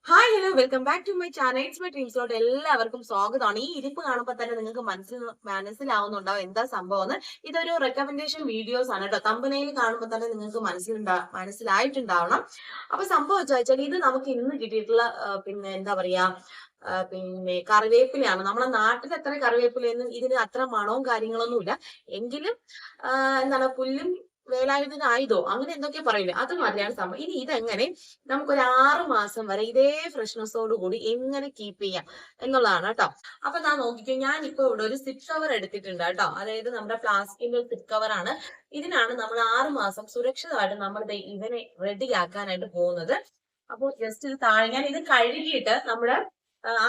Hi hello welcome back to my channel. It's my ഡ്രീംസിലോട്ട് എല്ലാവർക്കും സ്വാഗതമാണ്. ഈ ഇരിപ്പ് കാണുമ്പോൾ തന്നെ നിങ്ങൾക്ക് മനസ്സിലാവുന്നുണ്ടാവും എന്താ സംഭവം എന്ന്. ഇതൊരു റെക്കമെൻഡേഷൻ വീഡിയോസ് ആണ് കേട്ടോ. തമ്പനയിൽ കാണുമ്പോൾ തന്നെ നിങ്ങൾക്ക് മനസ്സിലായിട്ടുണ്ടാവണം. അപ്പൊ സംഭവം വെച്ചാൽ ഇത് നമുക്ക് ഇന്ന് കിട്ടിയിട്ടുള്ള പിന്നെ എന്താ പറയാ പിന്നെ കറിവേപ്പിലയാണ്. നമ്മുടെ നാട്ടിൽ എത്ര കറിവേപ്പിലയൊന്നും ഇതിന് അത്ര മണവും കാര്യങ്ങളൊന്നും ഇല്ല. എങ്കിലും എന്താണ് പുല്ലും വേലായുധനായതോ അങ്ങനെ എന്തൊക്കെ പറയില്ലേ, അതുമാതിരിയാണ് സംഭവം. ഇനി ഇതെങ്ങനെ നമുക്കൊരു 6 മാസം വരെ ഇതേ ഫ്രഷ്നെസ്സോട് കൂടി എങ്ങനെ കീപ്പ് ചെയ്യാം എന്നുള്ളതാണ് കേട്ടോ. അപ്പൊ ഞാൻ നോക്കിക്കോ, ഞാൻ ഇപ്പൊ ഇവിടെ ഒരു സിപ്പ് കവർ എടുത്തിട്ടുണ്ട് കേട്ടോ. അതായത് നമ്മുടെ പ്ലാസ്റ്റിക്കിന്റെ ഒരു സിപ്പ് കവർ ആണ്. ഇതിനാണ് നമ്മൾ 6 മാസം സുരക്ഷിതമായിട്ട് നമ്മൾ ഇവനെ റെഡി ആക്കാനായിട്ട് പോകുന്നത്. അപ്പോൾ ജസ്റ്റ് ഇത് താഴെ ഞാൻ ഇത് കഴുകിയിട്ട് നമ്മുടെ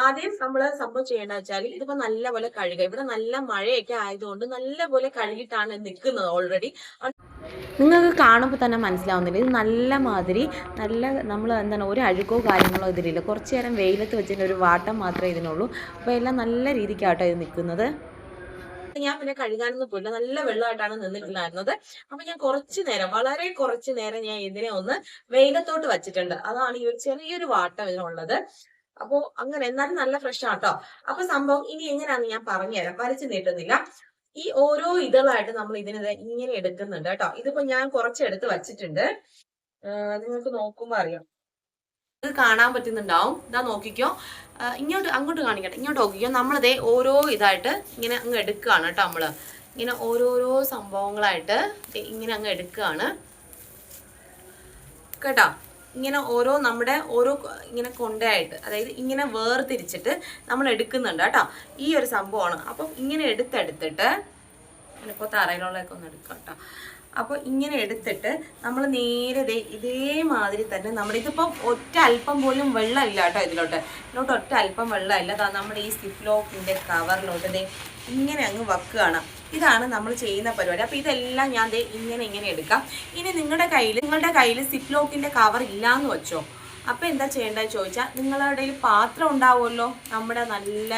ആദ്യം നമ്മൾ സംഭവം ചെയ്യേണ്ടത് വെച്ചാൽ ഇതിപ്പോ നല്ലപോലെ കഴുകുക. ഇവിടെ നല്ല മഴയൊക്കെ ആയതുകൊണ്ട് നല്ലപോലെ കഴുകിയിട്ടാണ് നിൽക്കുന്നത് ഓൾറെഡി. നിങ്ങൾക്ക് കാണുമ്പോൾ തന്നെ മനസ്സിലാവുന്നില്ല, ഇത് നല്ല മാതിരി നമ്മൾ എന്താണ് ഒരു അഴുക്കോ കാര്യങ്ങളോ ഇതിലില്ല. കുറച്ച് നേരം വെയിലത്ത് വെച്ചതിൻ്റെ ഒരു വാട്ടം മാത്രമേ ഇതിനുള്ളൂ. അപ്പോൾ എല്ലാം നല്ല രീതിക്കാട്ടോ ഇത് നിൽക്കുന്നത്. ഞാൻ പിന്നെ കഴുകാനൊന്നും പോയില്ല, നല്ല വെള്ളമായിട്ടാണ് നിന്നിട്ടുണ്ടായിരുന്നത്. അപ്പൊ ഞാൻ കുറച്ചു നേരം, വളരെ കുറച്ചു നേരം ഞാൻ ഇതിനെ ഒന്ന് വെയിലത്തോട്ട് വച്ചിട്ടുണ്ട്. അതാണ് ഈ ഒരു ചെറിയൊരു വാട്ടം ഇതിനുള്ളത്. അപ്പോ അങ്ങനെ എന്നാലും നല്ല ഫ്രഷ് ആട്ടോ. അപ്പൊ സംഭവം ഇനി എങ്ങനെയാന്ന് ഞാൻ പറഞ്ഞുതരാം, വരച്ചു നീട്ടുന്നില്ല. ഈ ഓരോ ഇതളായിട്ട് നമ്മൾ ഇതിനെ ഇങ്ങനെ എടുക്കുന്നുണ്ട് കേട്ടോ. ഇതിപ്പോ ഞാൻ കുറച്ചെടുത്ത് വച്ചിട്ടുണ്ട്. നിങ്ങൾക്ക് നോക്കുമ്പോ അറിയാം, ഇത് കാണാൻ പറ്റുന്നുണ്ടാവും. ഇതാ നോക്കിക്കോ, അങ്ങോട്ട് കാണിക്കട്ടെ, ഇങ്ങോട്ട് നോക്കിക്കോ. നമ്മളിതേ ഓരോ ഇതായിട്ട് ഇങ്ങനെ അങ്ങ് എടുക്കുകയാണ് കേട്ടോ. നമ്മള് ഇങ്ങനെ ഓരോരോ സംഭവങ്ങളായിട്ട് ഇങ്ങനെ അങ്ങ് എടുക്കുകയാണ് കേട്ടോ. ഇങ്ങനെ നമ്മുടെ ഓരോ ഇങ്ങനെ കൊണ്ടയായിട്ട്, അതായത് ഇങ്ങനെ വേർതിരിച്ചിട്ട് നമ്മൾ എടുക്കുന്നുണ്ട് കേട്ടോ. ഈ ഒരു സംഭവമാണ്. അപ്പം ഇങ്ങനെ എടുത്തിട്ട് ഇപ്പോൾ തറയിലുള്ളതൊക്കെ ഒന്ന് എടുക്കാം കേട്ടോ. അപ്പോൾ ഇങ്ങനെ എടുത്തിട്ട് നമ്മൾ നേരെ ഇതേമാതിരി തന്നെ നമ്മുടെ ഇതിപ്പം ഒറ്റ അല്പം പോലും വെള്ളമില്ല കേട്ടോ. ഇതിലോട്ട് ഒറ്റ അല്പം വെള്ളമില്ല. നമ്മുടെ ഈ സിപ്ലോക്കിൻ്റെ കവറിലോട്ട് ഇങ്ങനെ അങ്ങ് വെക്കുകയാണ്. ഇതാണ് നമ്മൾ ചെയ്യുന്ന പരിപാടി. അപ്പോൾ ഇതെല്ലാം ഞാൻ ഇങ്ങനെ എടുക്കാം. ഇനി നിങ്ങളുടെ കയ്യിൽ സിപ്ലോക്കിൻ്റെ കവർ ഇല്ലാന്ന് വെച്ചോ. അപ്പോൾ എന്താ ചെയ്യേണ്ടത് ചോദിച്ചാൽ, നിങ്ങളുടെ ഇടയിൽ പാത്രം ഉണ്ടാവുമല്ലോ, നമ്മുടെ നല്ല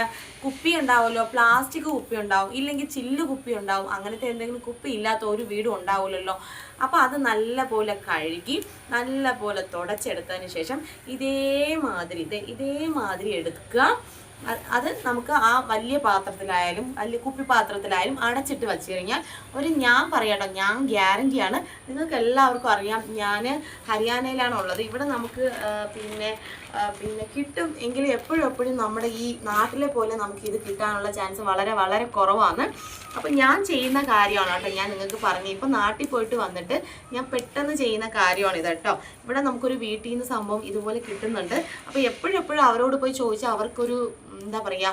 കുപ്പി ഉണ്ടാവുമല്ലോ, പ്ലാസ്റ്റിക് കുപ്പി ഉണ്ടാവും, ഇല്ലെങ്കിൽ ചില്ല് കുപ്പി ഉണ്ടാവും. അങ്ങനത്തെ എന്തെങ്കിലും കുപ്പി ഇല്ലാത്ത ഒരു വീടും ഉണ്ടാവില്ലല്ലോ. അപ്പോൾ അത് നല്ല പോലെ കഴുകി നല്ല പോലെ തുടച്ചെടുത്തതിന് ശേഷം ഇതേമാതിരി എടുക്കുക. അത് നമുക്ക് ആ വലിയ പാത്രത്തിലായാലും വലിയ കുപ്പി പാത്രത്തിലായാലും അടച്ചിട്ട് വെച്ച് കഴിഞ്ഞാൽ ഞാൻ പറയാട്ടോ, ഞാൻ ഗ്യാരണ്ടിയാണ്. നിങ്ങൾക്ക് എല്ലാവർക്കും അറിയാം, ഞാൻ ഹരിയാനയിലാണ് ഉള്ളത്. ഇവിടെ നമുക്ക് പിന്നെ കിട്ടും എങ്കിലും എപ്പോഴും നമ്മുടെ ഈ നാട്ടിലെ പോലെ നമുക്ക് ഇത് കിട്ടാനുള്ള ചാൻസ് വളരെ വളരെ കുറവാണ്. അപ്പം ഞാൻ ചെയ്യുന്ന കാര്യമാണ് കേട്ടോ ഞാൻ നിങ്ങൾക്ക് പറഞ്ഞു. ഇപ്പം നാട്ടിൽ പോയിട്ട് വന്നിട്ട് ഞാൻ പെട്ടെന്ന് ചെയ്യുന്ന കാര്യമാണ് ഇത് കേട്ടോ. ഇവിടെ നമുക്കൊരു വീട്ടിൽ നിന്ന് സംഭവം ഇതുപോലെ കിട്ടുന്നുണ്ട്. അപ്പോൾ എപ്പോഴും അവരോട് പോയി ചോദിച്ചാൽ അവർക്കൊരു എന്താ പറയുക,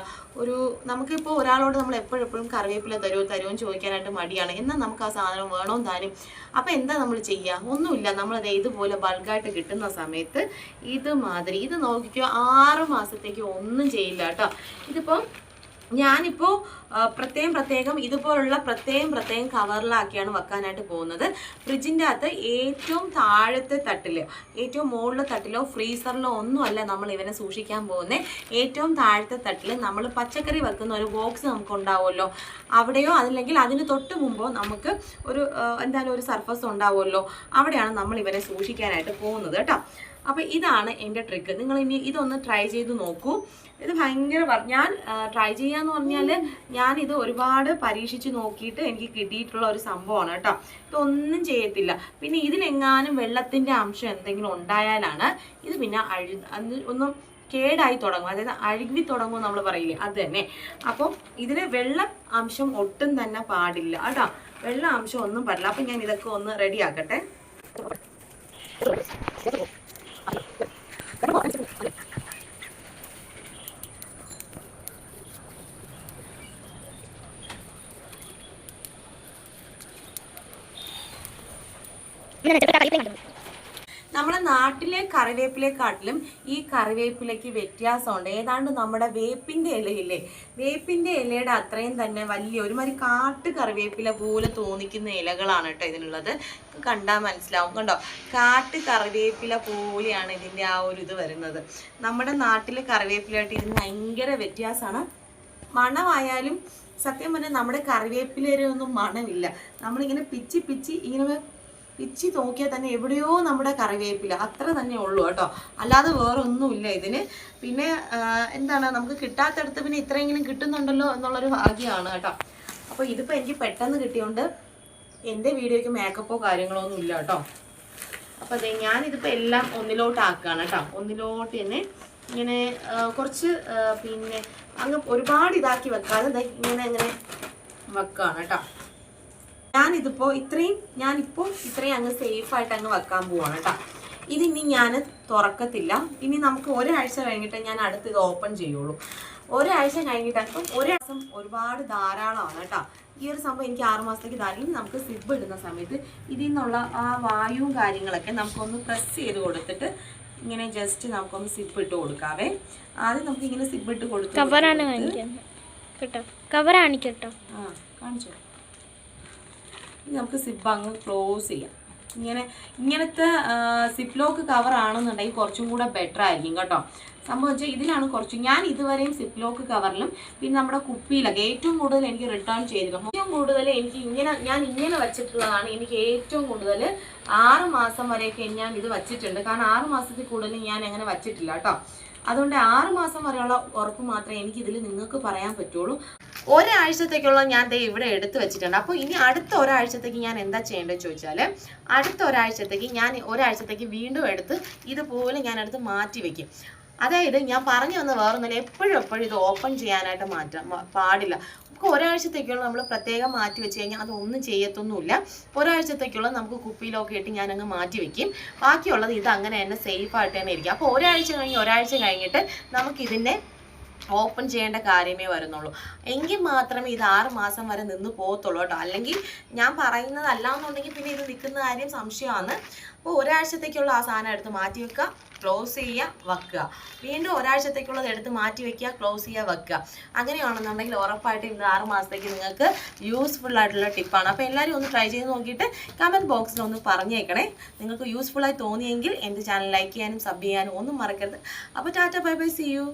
നമുക്കിപ്പോൾ ഒരാളോട് നമ്മൾ എപ്പോഴും കറിവേപ്പില തരുമോ ചോദിക്കാനായിട്ട് മടിയാണ്. എന്നാൽ നമുക്ക് ആ സാധനം വേണോ താനും. അപ്പം എന്താ നമ്മൾ ചെയ്യുക? ഒന്നുമില്ല, നമ്മളത് ഇതുപോലെ ബൾക്കായിട്ട് കിട്ടുന്ന സമയത്ത് ഇതുമാതിരി ഇത് നോക്കിക്കോ. 6 മാസത്തേക്ക് ഒന്നും ചെയ്യില്ല കേട്ടോ. ഇതിപ്പോൾ ഞാനിപ്പോൾ പ്രത്യേകം ഇതുപോലുള്ള പ്രത്യേകം കവറിലാക്കിയാണ് വെക്കാനായിട്ട് പോകുന്നത്. ഫ്രിഡ്ജിൻ്റെ അകത്ത് ഏറ്റവും താഴത്തെ തട്ടിൽ, ഏറ്റവും മുകളിലെ തട്ടിലോ ഫ്രീസറിലോ ഒന്നുമല്ല നമ്മൾ ഇവനെ സൂക്ഷിക്കാൻ പോകുന്നത്. ഏറ്റവും താഴത്തെ തട്ടിൽ നമ്മൾ പച്ചക്കറി വെക്കുന്ന ഒരു ബോക്സ് നമുക്ക് ഉണ്ടാവുമല്ലോ, അവിടെയോ അതല്ലെങ്കിൽ അതിന് തൊട്ട് മുമ്പോ നമുക്ക് എന്തായാലും ഒരു സർഫസ് ഉണ്ടാവുമല്ലോ, അവിടെയാണ് നമ്മൾ ഇവരെ സൂക്ഷിക്കാനായിട്ട് പോകുന്നത് കേട്ടോ. അപ്പോൾ ഇതാണ് എൻ്റെ ട്രിക്ക്. നിങ്ങൾ ഇനി ഇതൊന്ന് ട്രൈ ചെയ്ത് നോക്കൂ. ഇത് ഭയങ്കര ഞാൻ ട്രൈ ചെയ്യാന്ന് പറഞ്ഞാൽ ഞാനിത് ഒരുപാട് പരീക്ഷിച്ച് നോക്കിയിട്ട് എനിക്ക് കിട്ടിയിട്ടുള്ള ഒരു സംഭവമാണ് കേട്ടോ. ഇതൊന്നും ചെയ്യത്തില്ല. പിന്നെ ഇതിലെങ്ങാനും വെള്ളത്തിൻ്റെ അംശം എന്തെങ്കിലും ഉണ്ടായാലാണ് ഇത് പിന്നെ ഒന്നും കേടായി തുടങ്ങും, അതായത് അഴുകി തുടങ്ങും നമ്മൾ പറയില്ലേ, അത് തന്നെ. അപ്പം ഇതിന് വെള്ളം അംശം ഒട്ടും തന്നെ പാടില്ല കേട്ടോ. വെള്ളം അംശം ഒന്നും പാടില്ല. അപ്പം ഞാൻ ഇതൊക്കെ ഒന്ന് റെഡി ആക്കട്ടെ. നമ്മളെ നാട്ടിലെ കറിവേപ്പിലയെക്കാട്ടിലും ഈ കറിവേപ്പിലയ്ക്ക് വ്യത്യാസമുണ്ട്. ഏതാണ്ട് നമ്മുടെ വേപ്പിൻ്റെ ഇലയില്ലേ, വേപ്പിൻ്റെ ഇലയുടെ അത്രയും തന്നെ വലിയ ഒരുമാതിരി കാട്ട് കറിവേപ്പില പോലെ തോന്നിക്കുന്ന ഇലകളാണ് കേട്ടോ ഇതിനുള്ളത്. കണ്ടാൽ മനസ്സിലാവും, കണ്ടോ, കാട്ട് കറിവേപ്പില പോലെയാണ് ഇതിൻ്റെ ആ ഒരു ഇത് വരുന്നത്. നമ്മുടെ നാട്ടിലെ കറിവേപ്പിലയായിട്ട് ഇതിന് ഭയങ്കര വ്യത്യാസമാണ്. മണമായാലും സത്യം പറഞ്ഞാൽ നമ്മുടെ കറിവേപ്പിലൊന്നും മണമില്ല. നമ്മളിങ്ങനെ പിച്ചി ഇങ്ങനെ പിച്ചി നോക്കിയാൽ തന്നെ എവിടെയോ നമ്മുടെ കറിവേപ്പില അത്ര തന്നെ ഉള്ളൂ കേട്ടോ, അല്ലാതെ വേറെ ഒന്നുമില്ല ഇതിന്. പിന്നെ എന്താണ്, നമുക്ക് കിട്ടാത്തടത്ത് പിന്നെ ഇത്രയെങ്കിലും കിട്ടുന്നുണ്ടല്ലോ എന്നുള്ളൊരു ഭാഗ്യമാണ് കേട്ടോ. അപ്പോൾ ഇതിപ്പോൾ എനിക്ക് പെട്ടെന്ന് കിട്ടിയോണ്ട് എൻ്റെ വീഡിയോയ്ക്ക് മേക്കപ്പോ കാര്യങ്ങളോ ഒന്നും ഇല്ല കേട്ടോ. അപ്പോൾ അതെ, ഞാനിതിപ്പോൾ എല്ലാം ഒന്നിലോട്ടാക്കുകയാണ് കേട്ടോ. ഒന്നിലോട്ട് തന്നെ ഇങ്ങനെ കുറച്ച് പിന്നെ അങ്ങ് ഒരുപാട് ഇതാക്കി വെക്കാതെ ഇങ്ങനെ വെക്കുകയാണ് കേട്ടോ. ഞാനിപ്പോൾ ഇത്രയും അങ്ങ് സേഫായിട്ട് അങ്ങ് വെക്കാൻ പോവാണ് കേട്ടോ. ഇതിനി ഞാൻ തുറക്കത്തില്ല. ഇനി നമുക്ക് ഒരാഴ്ച കഴിഞ്ഞിട്ട് ഞാൻ അടുത്ത് ഇത് ഓപ്പൺ ചെയ്യുള്ളൂ. ഒരാഴ്ച കഴിഞ്ഞിട്ട്, അപ്പം ഒരാഴ്ച ഒരുപാട് ധാരാളമാണ് കേട്ടോ. ഈ ഒരു സംഭവം എനിക്ക് 6 മാസത്തേക്ക് ധാരാളം. നമുക്ക് സിബ് ഇടുന്ന സമയത്ത് ഇതിൽ നിന്നുള്ള ആ വായുവും കാര്യങ്ങളൊക്കെ നമുക്കൊന്ന് പ്രസ് ചെയ്ത് കൊടുത്തിട്ട് ഇങ്ങനെ ജസ്റ്റ് നമുക്കൊന്ന് സിബ് ഇട്ട് കൊടുക്കാവേ. ആദ്യം നമുക്ക് ഇങ്ങനെ സിബ് ഇട്ട് കൊടുത്ത് കാണിച്ചോ. നമുക്ക് സിബ് അങ്ങ് ക്ലോസ് ചെയ്യാം. ഇങ്ങനത്തെ സിപ്പ് ലോക്ക് കവർ ആണെന്നുണ്ടെങ്കിൽ കുറച്ചും കൂടെ ബെറ്റർ ആയിരിക്കും കേട്ടോ. സംഭവം വെച്ചാൽ ഇതിലാണ് ഞാൻ ഇതുവരെയും സിപ്പ് ലോക്ക് കവറിലും പിന്നെ നമ്മുടെ കുപ്പിയിലൊക്കെ ഏറ്റവും കൂടുതൽ എനിക്ക് റിട്ടേൺ ചെയ്തിട്ടുണ്ട്. ഏറ്റവും കൂടുതൽ എനിക്ക് ഞാൻ ഇങ്ങനെ വെച്ചിട്ടുള്ളതാണ് എനിക്ക് ഏറ്റവും കൂടുതൽ 6 മാസം വരെയൊക്കെ ഞാൻ ഇത് വച്ചിട്ടുണ്ട്. കാരണം 6 മാസത്തിൽ കൂടുതൽ ഞാൻ അങ്ങനെ വച്ചിട്ടില്ല കേട്ടോ. അതുകൊണ്ട് 6 മാസം വരെയുള്ള ഉറപ്പ് മാത്രമേ എനിക്ക് ഇതിൽ നിങ്ങൾക്ക് പറയാൻ പറ്റുള്ളൂ. ഒരാഴ്ചത്തേക്കുള്ള ഞാൻ ഇവിടെ എടുത്ത് വെച്ചിട്ടുണ്ട്. അപ്പോൾ ഇനി അടുത്ത ഒരാഴ്ചത്തേക്ക് ഞാൻ എന്താ ചെയ്യേണ്ടതെന്ന് ചോദിച്ചാൽ, അടുത്ത ഒരാഴ്ചത്തേക്ക് വീണ്ടും എടുത്ത് ഇതുപോലെ ഞാൻ എടുത്ത് മാറ്റി വെക്കും. അതായത് ഞാൻ പറഞ്ഞു വന്ന വേറൊന്നുമില്ല, എപ്പോഴും ഇത് ഓപ്പൺ ചെയ്യാനായിട്ട് പാടില്ല. നമുക്ക് ഒരാഴ്ചത്തേക്കുള്ള നമ്മൾ പ്രത്യേകം മാറ്റി വെച്ച് കഴിഞ്ഞാൽ അതൊന്നും ചെയ്യത്തൊന്നുമില്ല. ഒരാഴ്ചത്തേക്കുള്ള നമുക്ക് കുപ്പിയിലൊക്കെ ഇട്ട് ഞാൻ അങ്ങ് മാറ്റി വെക്കും. ബാക്കിയുള്ളത് ഇത് അങ്ങനെ തന്നെ സേഫായിട്ട് തന്നെ ഇരിക്കും. അപ്പോൾ ഒരാഴ്ച കഴിഞ്ഞിട്ട് നമുക്കിതിനെ ഓപ്പൺ ചെയ്യേണ്ട കാര്യമേ വരുന്നുള്ളൂ. എങ്കിൽ മാത്രമേ ഇത് 6 മാസം വരെ നിന്ന് പോകത്തുള്ളൂ കേട്ടോ. അല്ലെങ്കിൽ ഞാൻ പറയുന്നത് അല്ലാന്നുണ്ടെങ്കിൽ പിന്നെ ഇത് നിൽക്കുന്ന കാര്യം സംശയമാണ്. അപ്പോൾ ഒരാഴ്ചത്തേക്കുള്ള ആ സാധനം എടുത്ത് മാറ്റി വെക്കുക, ക്ലോസ് ചെയ്യുക, വെക്കുക. വീണ്ടും ഒരാഴ്ചത്തേക്കുള്ളത് എടുത്ത് മാറ്റി വെക്കുക, ക്ലോസ് ചെയ്യുക, വെക്കുക. അങ്ങനെയാണെന്നുണ്ടെങ്കിൽ ഉറപ്പായിട്ട് ഇന്ന് 6 മാസത്തേക്ക് നിങ്ങൾക്ക് യൂസ്ഫുൾ ആയിട്ടുള്ള ടിപ്പാണ്. അപ്പോൾ എല്ലാവരും ഒന്ന് ട്രൈ ചെയ്ത് നോക്കിയിട്ട് കമൻറ്റ് ബോക്സിൽ ഒന്ന് പറഞ്ഞേക്കണേ. നിങ്ങൾക്ക് യൂസ്ഫുള്ളായി തോന്നിയെങ്കിൽ എൻ്റെ ചാനൽ ലൈക്ക് ചെയ്യാനും സബ് ചെയ്യാനും ഒന്നും മറക്കരുത്. അപ്പോൾ tata, bye bye, see U.